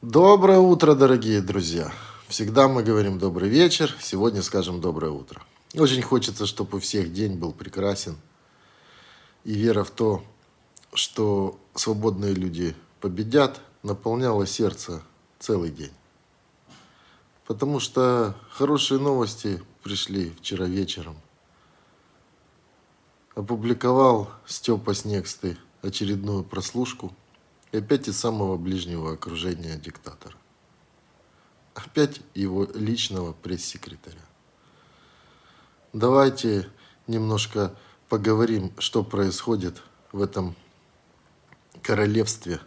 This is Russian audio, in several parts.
Доброе утро, дорогие друзья! Всегда мы говорим добрый вечер, сегодня скажем доброе утро. Очень хочется, чтобы у всех день был прекрасен. И вера в то, что свободные люди победят, наполняла сердце целый день. Потому что хорошие новости пришли вчера вечером. Опубликовал Степа Снегсты очередную прослушку. И опять из самого ближнего окружения диктатора. Опять его личного пресс-секретаря. Давайте немножко поговорим, что происходит в этом королевстве,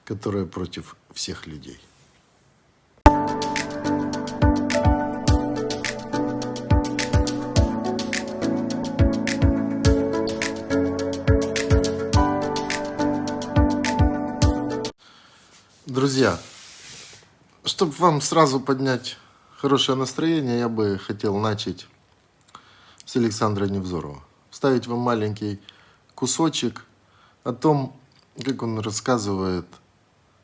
которое против всех людей. Друзья, чтобы вам сразу поднять хорошее настроение, я бы хотел начать с Александра Невзорова. Вставить вам маленький кусочек о том, как он рассказывает,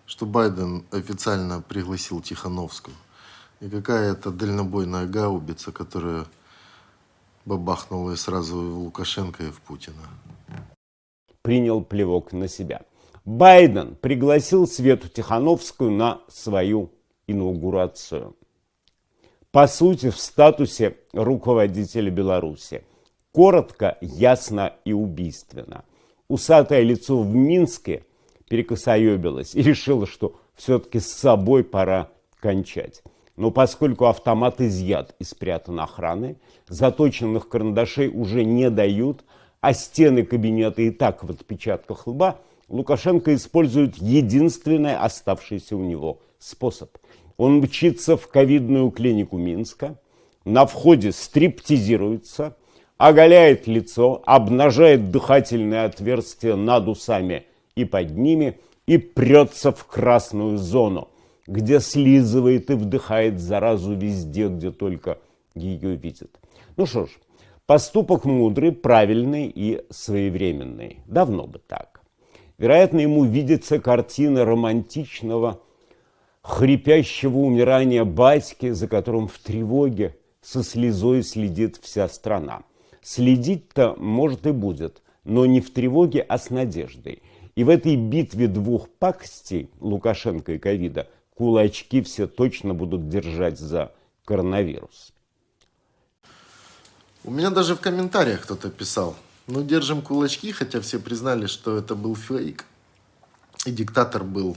что Байден официально пригласил Тихановскую. И какая это дальнобойная гаубица, которая бабахнула и сразу и в Лукашенко, и в Путина. Принял плевок на себя. Байден пригласил Свету Тихановскую на свою инаугурацию. По сути, в статусе руководителя Беларуси. Коротко, ясно и убийственно. Усатое лицо в Минске перекосоебилось и решило, что все-таки с собой пора кончать. Но поскольку автомат изъят и спрятан охраной, заточенных карандашей уже не дают, а стены кабинета и так в отпечатках лба, Лукашенко использует единственный оставшийся у него способ. Он мчится в ковидную клинику Минска, на входе стриптизируется, оголяет лицо, обнажает дыхательные отверстия над усами и под ними и прется в красную зону, где слизывает и вдыхает заразу везде, где только ее видит. Ну что ж, поступок мудрый, правильный и своевременный. Давно бы так. Вероятно, ему видится картина романтичного, хрипящего умирания батьки, за которым в тревоге со слезой следит вся страна. Следить-то, может, и будет, но не в тревоге, а с надеждой. И в этой битве двух пакостей, Лукашенко и ковида, кулачки все точно будут держать за коронавирус. У меня даже в комментариях кто-то писал: ну, держим кулачки, хотя все признали, что это был фейк. И диктатор был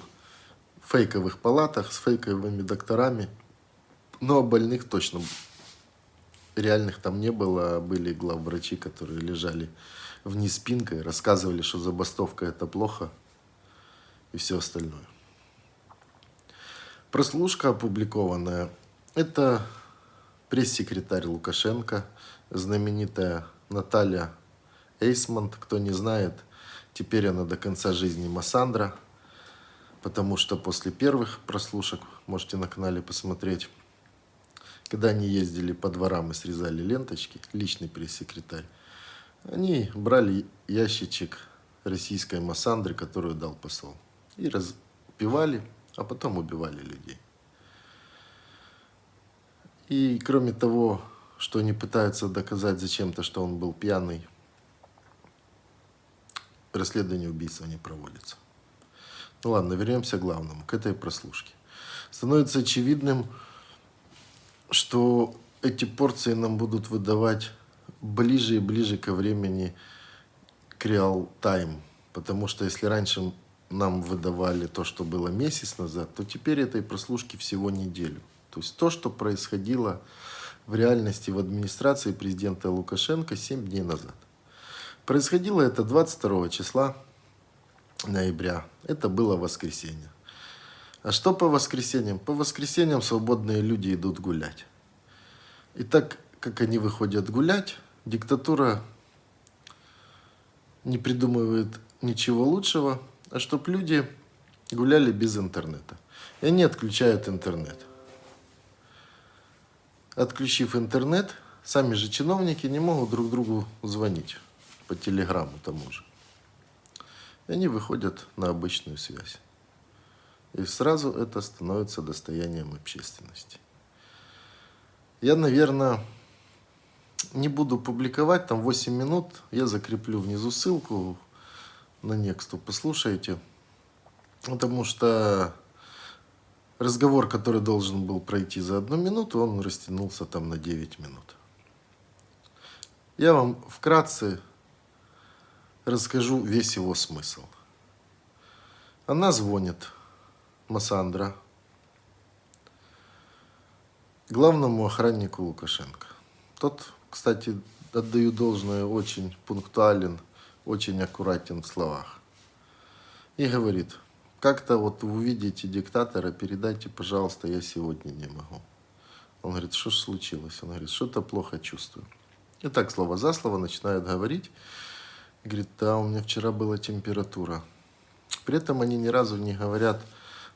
в фейковых палатах с фейковыми докторами. Но больных точно реальных там не было. Были главврачи, которые лежали вниз спинкой, рассказывали, что забастовка это плохо и все остальное. Прослушка опубликованная. Это пресс-секретарь Лукашенко, знаменитая Наталья Эйсмонт. Кто не знает, теперь она до конца жизни Массандра, потому что после первых прослушек, можете на канале посмотреть, когда они ездили по дворам и срезали ленточки, личный пресс-секретарь, они брали ящичек российской Массандры, которую дал посол, и распивали, а потом убивали людей. И кроме того, что они пытаются доказать зачем-то, что он был пьяный, расследование убийства не проводится. Ну ладно, вернемся к главному, к этой прослушке. Становится очевидным, что эти порции нам будут выдавать ближе и ближе ко времени к реал-тайм. Потому что если раньше нам выдавали то, что было месяц назад, то теперь этой прослушки всего неделю. То есть то, что происходило в реальности в администрации президента Лукашенко 7 дней назад. Происходило это 22 числа ноября. Это было воскресенье. А что по воскресеньям? По воскресеньям свободные люди идут гулять. И так как они выходят гулять, диктатура не придумывает ничего лучшего, а чтобы люди гуляли без интернета. И они отключают интернет. Отключив интернет, сами же чиновники не могут друг другу звонить по телеграмму тому же. И они выходят на обычную связь. И сразу это становится достоянием общественности. Я, наверное, не буду публиковать, там 8 минут, я закреплю внизу ссылку на Next, послушайте, потому что разговор, который должен был пройти за 1 минуту, он растянулся там на 9 минут. Я вам вкратце расскажу весь его смысл. Она звонит, Массандра, главному охраннику Лукашенко. Тот, кстати, отдаю должное, очень пунктуален, очень аккуратен в словах. И говорит: как-то вот вы увидите диктатора, передайте, пожалуйста, я сегодня не могу. Он говорит: что ж случилось? Он говорит: что-то плохо чувствую. И так слово за слово начинают говорить. Говорит: да, у меня вчера была температура. При этом они ни разу не говорят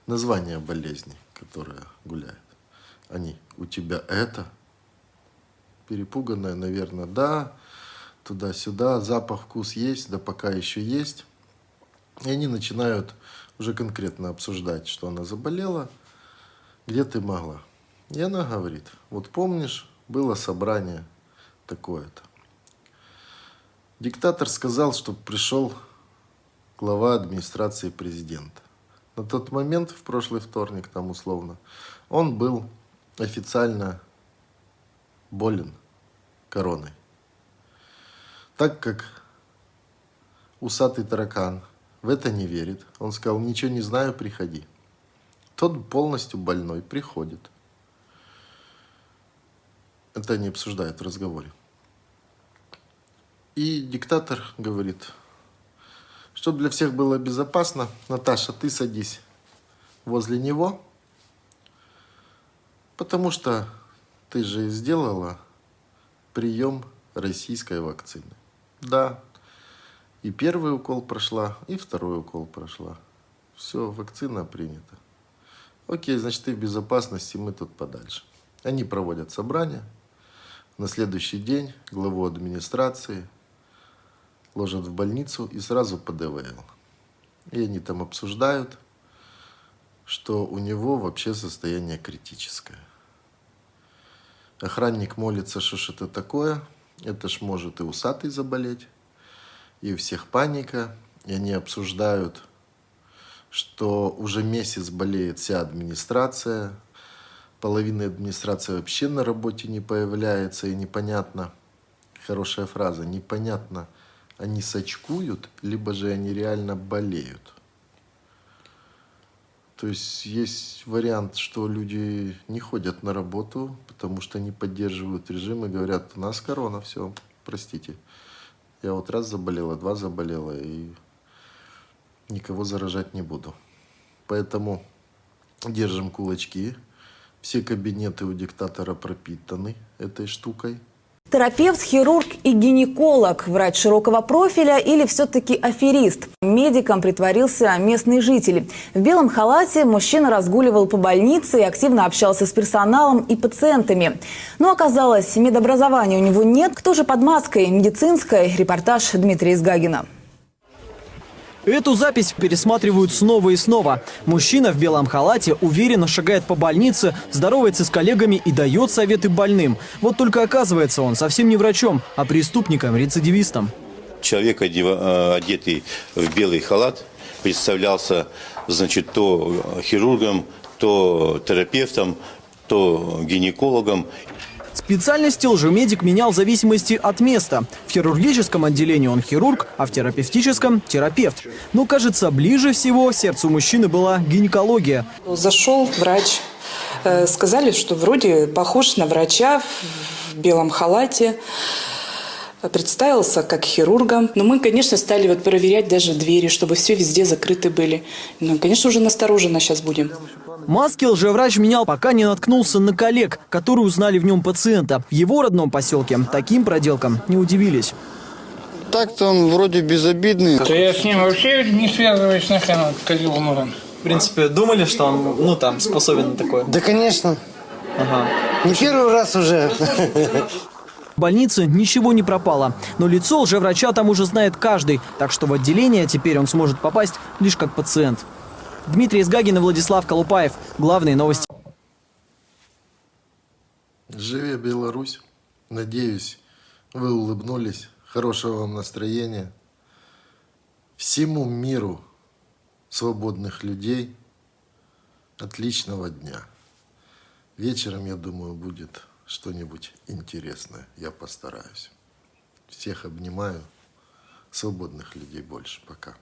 название болезни, которая гуляет. Они: у тебя это? Перепуганная, наверное, да, туда-сюда, запах, вкус есть, да пока еще есть. И они начинают уже конкретно обсуждать, что она заболела, где ты могла. И она говорит: вот помнишь, было собрание такое-то. Диктатор сказал, что пришел глава администрации президента. На тот момент, в прошлый вторник, там условно, он был официально болен короной. Так как усатый таракан в это не верит, он сказал: ничего не знаю, приходи. Тот полностью больной приходит. Это они обсуждают в разговоре. И диктатор говорит: чтобы для всех было безопасно, Наташа, ты садись возле него, потому что ты же сделала прием российской вакцины. Да, и первый укол прошла, и второй укол прошла. Все, вакцина принята. Окей, значит, ты в безопасности, мы тут подальше. Они проводят собрание. На следующий день главу администрации ложат в больницу и сразу по ДВЛ. И они там обсуждают, что у него вообще состояние критическое. Охранник молится, что ж это такое, это ж может и усатый заболеть, и у всех паника. И они обсуждают, что уже месяц болеет вся администрация, половина администрации вообще на работе не появляется, и непонятно, хорошая фраза, непонятно, они сочкуют, либо же они реально болеют. То есть есть вариант, что люди не ходят на работу, потому что не поддерживают режим и говорят: у нас корона, все, простите. Я вот раз заболела, 2 заболела, и никого заражать не буду. Поэтому держим кулачки. Все кабинеты у диктатора пропитаны этой штукой. Терапевт, хирург и гинеколог, врач широкого профиля или все-таки аферист? Медиком притворился местный житель. В белом халате мужчина разгуливал по больнице и активно общался с персоналом и пациентами. Но оказалось, медобразования у него нет. Кто же под маской медицинской? Репортаж Дмитрия Изгагина. Эту запись пересматривают снова и снова. Мужчина в белом халате уверенно шагает по больнице, здоровается с коллегами и дает советы больным. Вот только оказывается он совсем не врачом, а преступником-рецидивистом. Человек, одетый в белый халат, представлялся, значит, то хирургом, то терапевтом, то гинекологом. Специальности лжемедик менял в зависимости от места. В хирургическом отделении он хирург, а в терапевтическом – терапевт. Но, кажется, ближе всего сердцу мужчины была гинекология. Зашел врач, сказали, что вроде похож на врача в белом халате. Представился как хирургом. Но мы, конечно, стали проверять даже двери, чтобы все везде закрыты были. Ну, конечно, уже настороженно сейчас будем. Маски лжеврач менял, пока не наткнулся на коллег, которые узнали в нем пациента. В его родном поселке таким проделкам не удивились. Так-то он вроде безобидный. Да я с ним вообще не связываюсь, нахрен, козел Муран. В принципе, думали, что он, способен на такое? Да, конечно. Ага. Не первый раз уже. В больнице ничего не пропало. Но лицо лжеврача там уже знает каждый. Так что в отделение теперь он сможет попасть лишь как пациент. Дмитрий Изгагин и Владислав Колупаев. Главные новости. Живи Беларусь. Надеюсь, вы улыбнулись. Хорошего вам настроения. Всему миру свободных людей. Отличного дня. Вечером, я думаю, будет что-нибудь интересное. Я постараюсь. Всех обнимаю. Свободных людей больше. Пока.